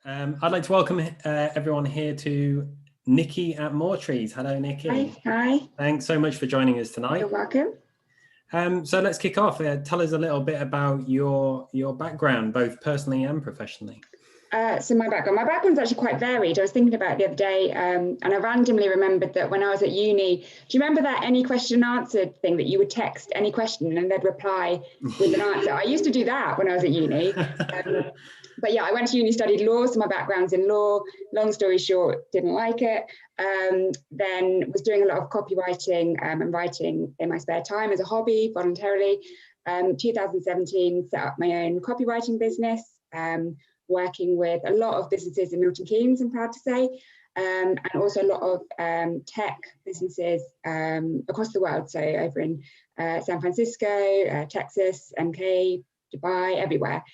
I'd like to welcome everyone here to Niki at MoreTrees. Hello, Niki. Hi. Thanks so much for joining us tonight. You're welcome. So let's kick off. Tell us a little bit about your background, both personally and professionally. So my background's actually quite varied. I was thinking about it the other day, and I randomly remembered that when I was at uni, do you remember that any question answered thing that you would text any question and they'd reply with an answer? I used to do that when I was at uni. But yeah, I went to uni, studied law, so my background's in law. Long story short, didn't like it. Then was doing a lot of copywriting and writing in my spare time as a hobby, voluntarily. 2017, set up my own copywriting business, working with a lot of businesses in Milton Keynes, I'm proud to say, and also a lot of tech businesses across the world. So over in San Francisco, Texas, MK, Dubai, everywhere.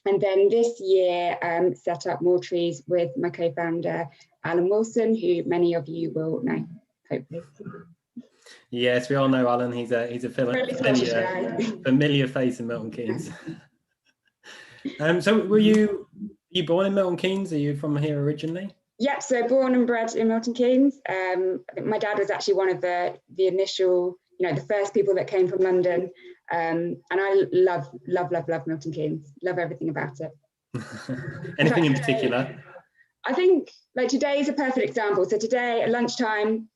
And then this year, set up MoreTrees with my co-founder, Alan Wilson, who many of you will know, hopefully. Yes, we all know Alan. He's a familiar face in Milton Keynes. So were you born in Milton Keynes? Are you from here originally? Yep, so born and bred in Milton Keynes. My dad was actually one of the initial, the first people that came from London. And I love Milton Keynes, love everything about it. Anything in particular? I think like today is a perfect example. So today at lunchtime,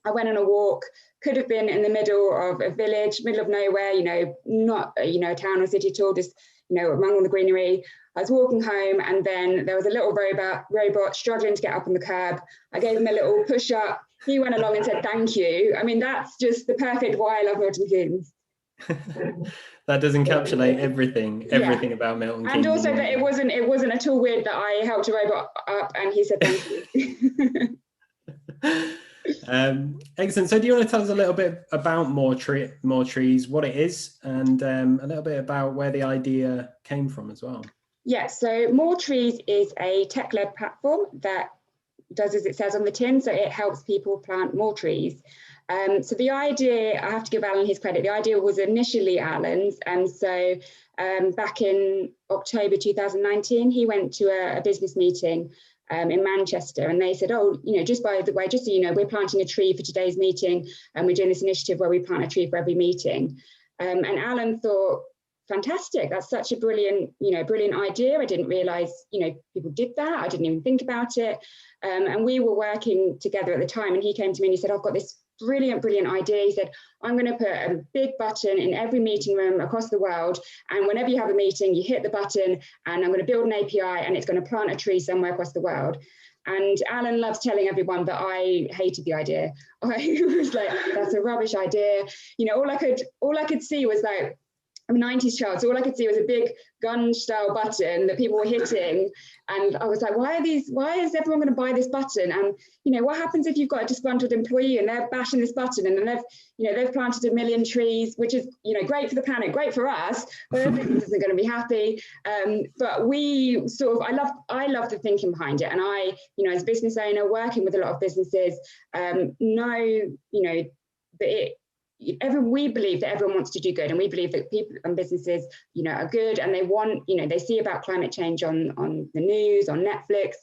I went on a walk, could have been in the middle of a village, middle of nowhere, not, a town or city at all, just, among all the greenery. I was walking home and then there was a little robot struggling to get up on the curb. I gave him a little push up. He went along and said, thank you. I mean, that's just the perfect why I love Milton Keynes. That does encapsulate everything about Milton Keynes. And also that it wasn't at all weird that I helped a robot up and he said thank you. Excellent. So do you want to tell us a little bit about MoreTrees, what it is, and a little bit about where the idea came from as well? Yeah, so MoreTrees is a tech-led platform that does as it says on the tin, so it helps people plant more trees. So the idea, I have to give Alan his credit, the idea was initially Alan's, and so back in October 2019, he went to a business meeting in Manchester, and they said, oh, just by the way, just so you know, we're planting a tree for today's meeting, and we're doing this initiative where we plant a tree for every meeting. And Alan thought, fantastic, that's such a brilliant idea. I didn't realize, people did that. I didn't even think about it. And we were working together at the time, and he came to me and he said, I've got this brilliant idea. He said, I'm going to put a big button in every meeting room across the world, and whenever you have a meeting, you hit the button, and I'm going to build an API, and it's going to plant a tree somewhere across the world. And Alan loves telling everyone that I hated the idea. I was like, that's a rubbish idea. All I could see was like, I'm a 90s child, so all I could see was a big gun-style button that people were hitting, and I was like, why is everyone going to buy this button? And what happens if you've got a disgruntled employee and they're bashing this button, and then they've planted 1 million trees, which is great for the planet, great for us, but their business isn't going to be happy. But we sort of, I love the thinking behind it, and I, as a business owner working with a lot of businesses, know that we believe that everyone wants to do good, and we believe that people and businesses are good, and they want, they see about climate change on the news, on Netflix,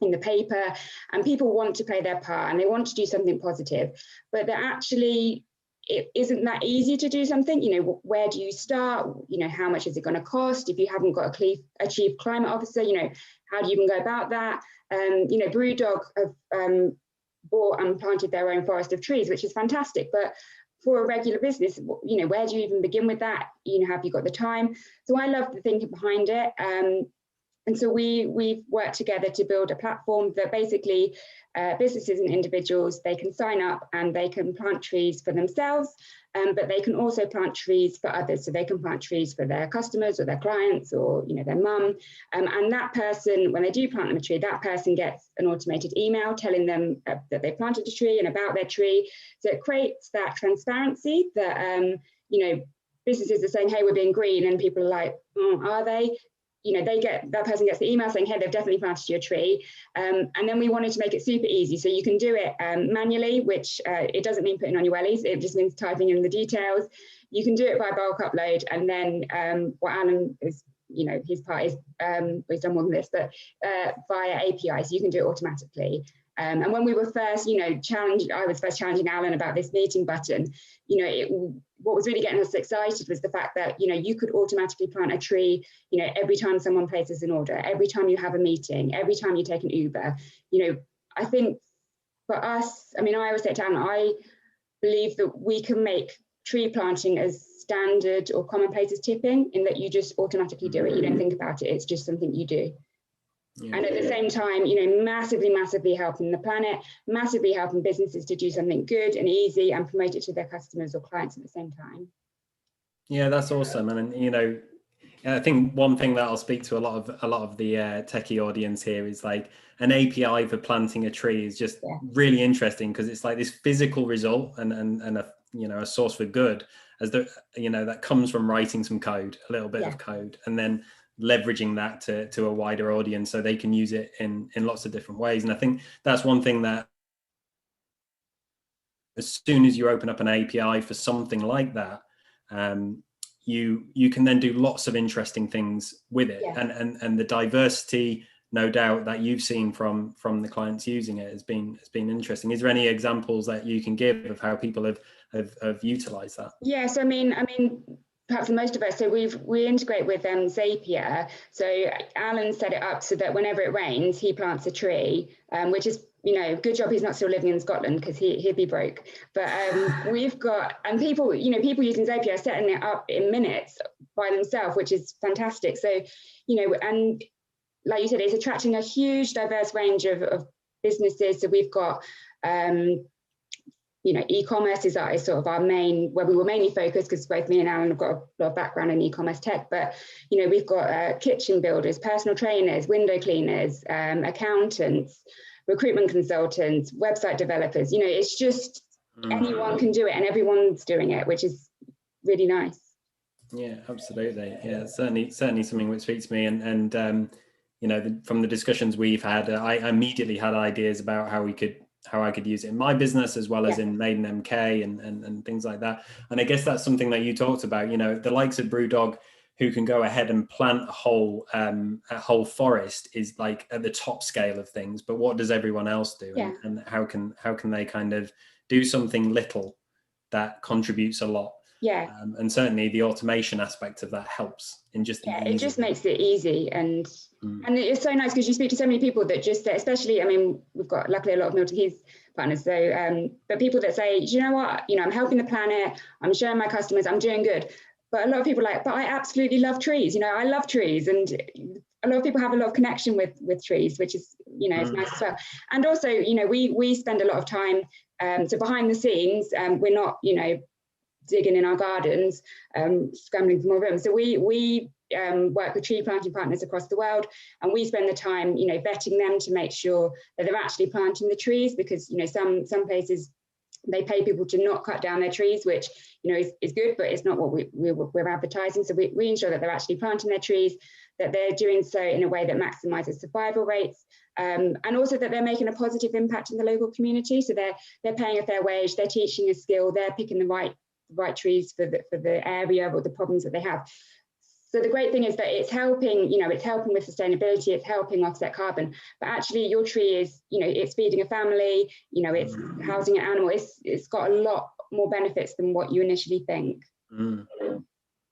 in the paper, and people want to play their part and they want to do something positive, but that actually it isn't that easy to do something. Where do you start? How much is it going to cost if you haven't got a chief climate officer? How do you even go about that? Brewdog have bought and planted their own forest of trees, which is fantastic, but for a regular business, where do you even begin with that? Have you got the time? So I love the thinking behind it. And so we've worked together to build a platform that basically businesses and individuals, they can sign up and they can plant trees for themselves, but they can also plant trees for others. So they can plant trees for their customers or their clients or their mum. And that person, when they do plant them a tree, that person gets an automated email telling them that they planted a tree and about their tree. So it creates that transparency that, businesses are saying, hey, we're being green, and people are like, oh, are they? That person gets the email saying, hey, they've definitely planted your tree. And then we wanted to make it super easy. So you can do it manually, which it doesn't mean putting on your wellies. It just means typing in the details. You can do it by bulk upload. And then what Alan is his part is, he's done more than this, but via APIs, you can do it automatically. And when we were first, I was first challenging Alan about this meeting button, what was really getting us excited was the fact that, you could automatically plant a tree, every time someone places an order, every time you have a meeting, every time you take an Uber. I think for us, I always say to Alan, I believe that we can make tree planting as standard or commonplace as tipping, in that you just automatically do it. You don't think about it. It's just something you do. Yeah. And at the same time, massively helping the planet, massively helping businesses to do something good and easy and promote it to their customers or clients at the same time. Yeah, that's awesome. And I think one thing that I'll speak to a lot of the techie audience here is like an API for planting a tree is just really interesting, because it's like this physical result and a source for good, as that comes from writing some code, a little bit of code, and then leveraging that to a wider audience so they can use it in lots of different ways. And I think that's one thing that as soon as you open up an API for something like that, you can then do lots of interesting things with it. And the diversity, no doubt, that you've seen from the clients using it has been interesting. Is there any examples that you can give of how people have utilized that? Yes, perhaps most of us. So we integrate with Zapier. So Alan set it up so that whenever it rains, he plants a tree, which is, good job he's not still living in Scotland, because he'd be broke. But we've got, and people using Zapier are setting it up in minutes by themselves, which is fantastic. So, and like you said, it's attracting a huge diverse range of businesses. So we've got, e-commerce is sort of our main, where we were mainly focused, because both me and Alan have got a lot of background in e-commerce tech. But, we've got kitchen builders, personal trainers, window cleaners, accountants, recruitment consultants, website developers. It's just anyone can do it, and everyone's doing it, which is really nice. Yeah, absolutely. Yeah, certainly something which speaks to me. And from the discussions we've had, I immediately had ideas about how I could use it in my business, as well as in Maiden MK and things like that. And I guess that's something that you talked about, the likes of Brewdog, who can go ahead and plant a whole forest, is like at the top scale of things. But what does everyone else do? And how can they kind of do something little that contributes a lot? Yeah. And certainly the automation aspect of that helps in just it just makes it easy. And it's so nice, because you speak to so many people that just, especially, we've got luckily a lot of MoreTrees partners. So, but people that say, do you know what, I'm helping the planet, I'm showing my customers, I'm doing good. But a lot of people are like, but I absolutely love trees. I love trees. And a lot of people have a lot of connection with trees, which is, it's nice as well. And also, we spend a lot of time, so behind the scenes, we're not, digging in our gardens, scrambling for more room. So we work with tree planting partners across the world, and we spend the time, vetting them to make sure that they're actually planting the trees, because, some places they pay people to not cut down their trees, which, is good, but it's not what we're advertising. So we ensure that they're actually planting their trees, that they're doing so in a way that maximizes survival rates, and also that they're making a positive impact in the local community. So they're paying a fair wage, they're teaching a skill, they're picking the right trees for the area or the problems that they have. So the great thing is that it's helping, it's helping with sustainability, it's helping offset carbon, but actually your tree is, it's feeding a family, it's housing an animal, it's got a lot more benefits than what you initially think.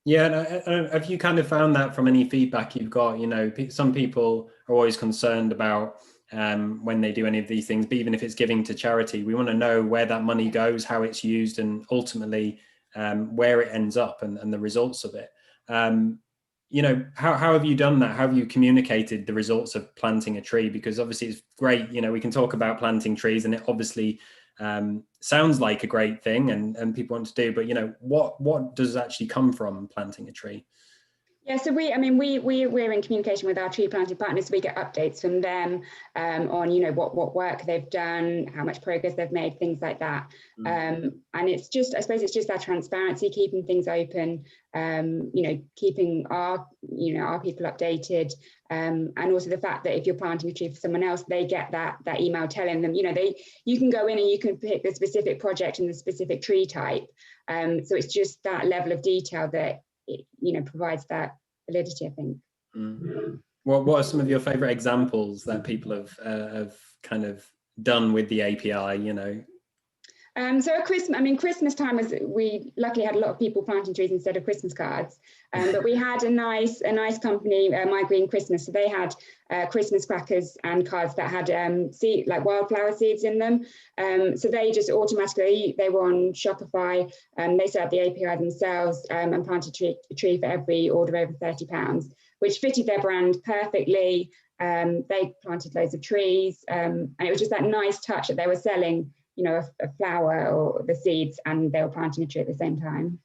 Yeah, and have you kind of found that from any feedback you've got? Some people are always concerned about when they do any of these things, but even if it's giving to charity, we want to know where that money goes, how it's used, and ultimately where it ends up and the results of it. How have you done that? How have you communicated the results of planting a tree? Because obviously it's great, we can talk about planting trees, and it obviously sounds like a great thing and people want to do, but what does actually come from planting a tree? Yeah, so we're in communication with our tree planting partners. We get updates from them on what work they've done, how much progress they've made, things like that. And it's just, I suppose it's just that transparency, keeping things open, keeping our people updated, and also the fact that if you're planting a tree for someone else, they get that email telling them, you can go in and you can pick the specific project and the specific tree type. So it's just that level of detail that it provides that validity, I think. What are some of your favorite examples that people have kind of done with the API, you know? So at Christmas time we luckily had a lot of people planting trees instead of Christmas cards. But we had a nice company, My Green Christmas. So they had Christmas crackers and cards that had like wildflower seeds in them. So they just automatically, they were on Shopify, they set up the API themselves and planted a tree for every order over £30, which fitted their brand perfectly. They planted loads of trees, and it was just that nice touch that they were selling, you know, a flower or the seeds, and they were planting a tree at the same time.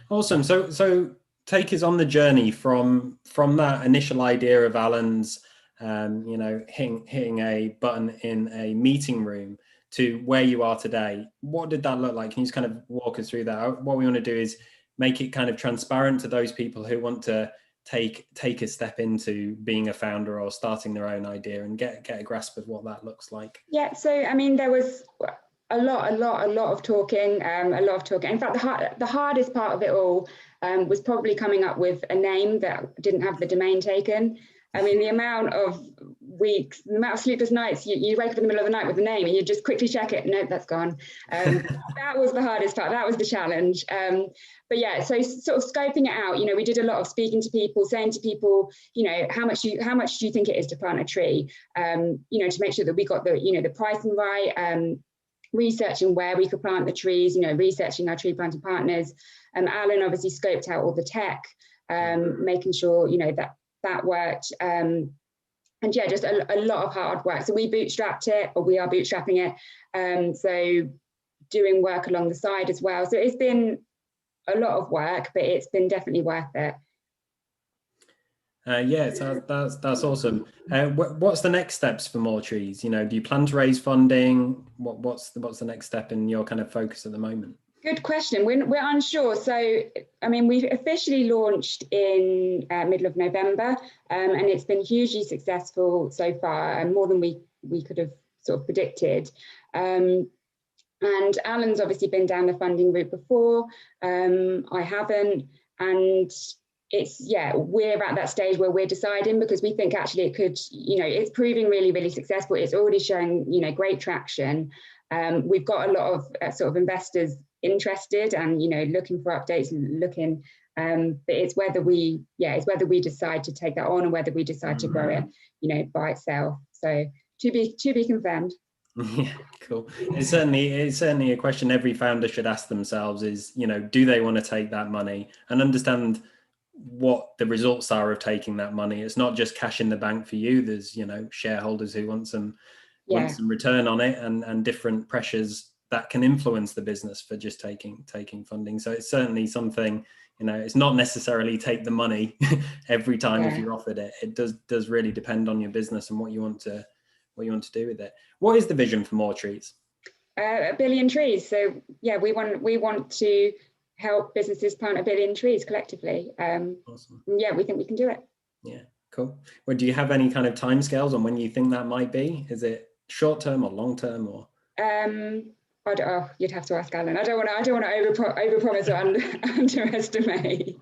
Awesome. So take us on the journey from that initial idea of Alan's, you know, hitting a button in a meeting room to where you are today. What did that look like? Can you just kind of walk us through that? What we want to do is make it kind of transparent to those people who want to take a step into being a founder or starting their own idea and get a grasp of what that looks like. Yeah, so I mean, there was a lot of talking, In fact, the hardest part of it all was probably coming up with a name that didn't have the domain taken. I mean, the amount of weeks, the amount of sleepless nights, you wake up in the middle of the night with the name and you just quickly check it. No, that's gone. That was the hardest part. That was the challenge. But yeah, so sort of scoping it out, you know, we did a lot of speaking to people, saying to people, you know, how much do you think it is to plant a tree? You know, to make sure that we got the, you know, the pricing right, researching where we could plant the trees, you know, researching our tree planting partners. Alan obviously scoped out all the tech, making sure, you know, that worked. And yeah, just a lot of hard work. So we bootstrapped it, or we are bootstrapping it. So doing work along the side as well. So it's been a lot of work, but it's been definitely worth it. Yeah, so that's awesome. What's the next steps for MoreTrees? You know, do you plan to raise funding? What's the next step in your kind of focus at the moment? Good question. We're unsure. So, I mean, we've officially launched in middle of November, and it's been hugely successful so far, and more than we could have sort of predicted. And Alan's obviously been down the funding route before. I haven't, and we're at that stage where we're deciding, because we think actually it could, you know, it's proving really, really successful. It's already showing, you know, great traction. We've got a lot of sort of investors interested and, you know, looking for updates and looking, but it's whether we decide to take that on and whether we decide to grow it, you know, by itself. So to be confirmed. Yeah, cool. It's certainly a question every founder should ask themselves is, you know, do they want to take that money and understand what the results are of taking that money? It's not just cash in the bank for you. There's, you know, shareholders who want some return on it, and different pressures that can influence the business for just taking funding. So it's certainly something, you know, it's not necessarily take the money every time if you're offered it. It does really depend on your business and what you want to do with it. What is the vision for MoreTrees? 1 billion trees. So yeah, we want to help businesses plant 1 billion trees collectively. Awesome. Yeah, we think we can do it. Yeah, cool. Well, do you have any kind of timescales on when you think that might be? Is it short term or long term, or? You'd have to ask Alan. I don't want to overpromise or underestimate.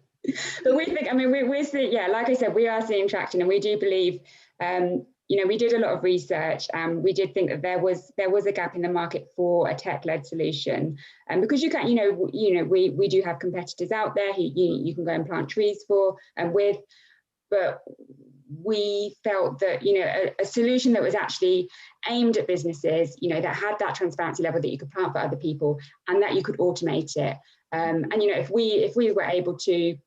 But we think, I mean, we're seeing, yeah, like I said, we are seeing traction, and we do believe, you know, we did a lot of research, and we did think that there was a gap in the market for a tech-led solution, and because you can, we do have competitors out there who you can go and plant trees for and with, but we felt that, you know, a solution that was actually aimed at businesses, you know, that had that transparency level, that you could plant for other people and that you could automate it. And, you know, if we were able to, you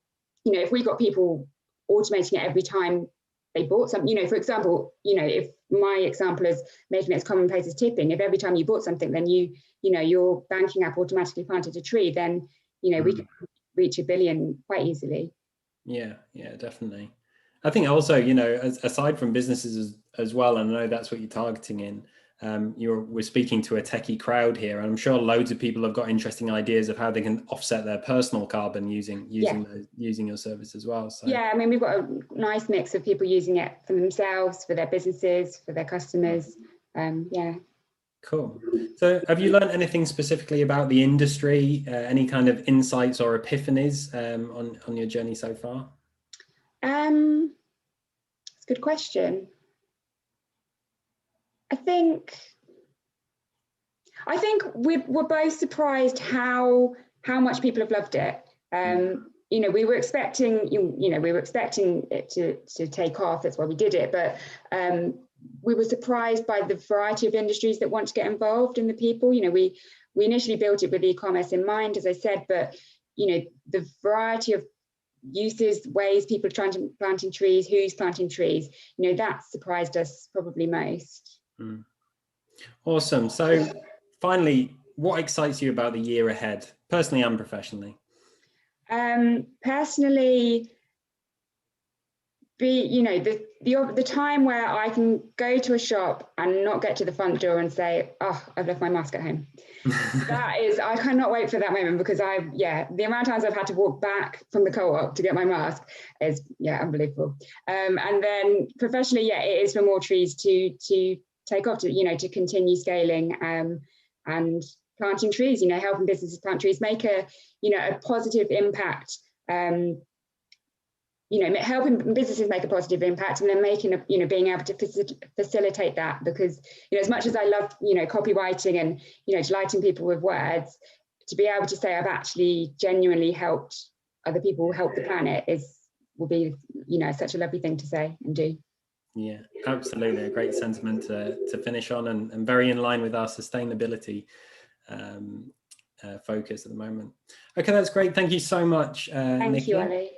know, if we got people automating it every time they bought something, you know, for example, you know, if my example is making it as commonplace as tipping, if every time you bought something, then you know, your banking app automatically planted a tree, then, you know, we could reach 1 billion quite easily. Yeah, definitely. I think also, you know, aside from businesses as well, and I know that's what you're targeting in, we're speaking to a techie crowd here, and I'm sure loads of people have got interesting ideas of how they can offset their personal carbon using your service as well. So yeah, I mean, we've got a nice mix of people using it for themselves, for their businesses, for their customers. Cool. So have you learned anything specifically about the industry, any kind of insights or epiphanies on your journey so far? It's a good question. I think we're both surprised how much people have loved it. You know, we were expecting it to take off. That's why we did it. But we were surprised by the variety of industries that want to get involved and the people. You know, we initially built it with e-commerce in mind, as I said, but you know, the variety of uses, ways people are planting trees, who's planting trees, you know, that surprised us probably most. Awesome. So finally, what excites you about the year ahead, personally and professionally? Personally, the time where I can go to a shop and not get to the front door and say, oh, I've left my mask at home. I cannot wait for that moment, because the amount of times I've had to walk back from the co-op to get my mask is unbelievable. And then professionally, it is for MoreTrees to take off, to continue scaling and planting trees, helping businesses plant trees, make a positive impact, helping businesses make a positive impact, and then being able to facilitate that, because, as much as I love, copywriting and, delighting people with words, to be able to say I've actually genuinely helped other people, help the planet will be, such a lovely thing to say and do. Yeah, absolutely. A great sentiment to finish on, and very in line with our sustainability focus at the moment. Okay, that's great. Thank you so much, Thank Niki. you, Ali.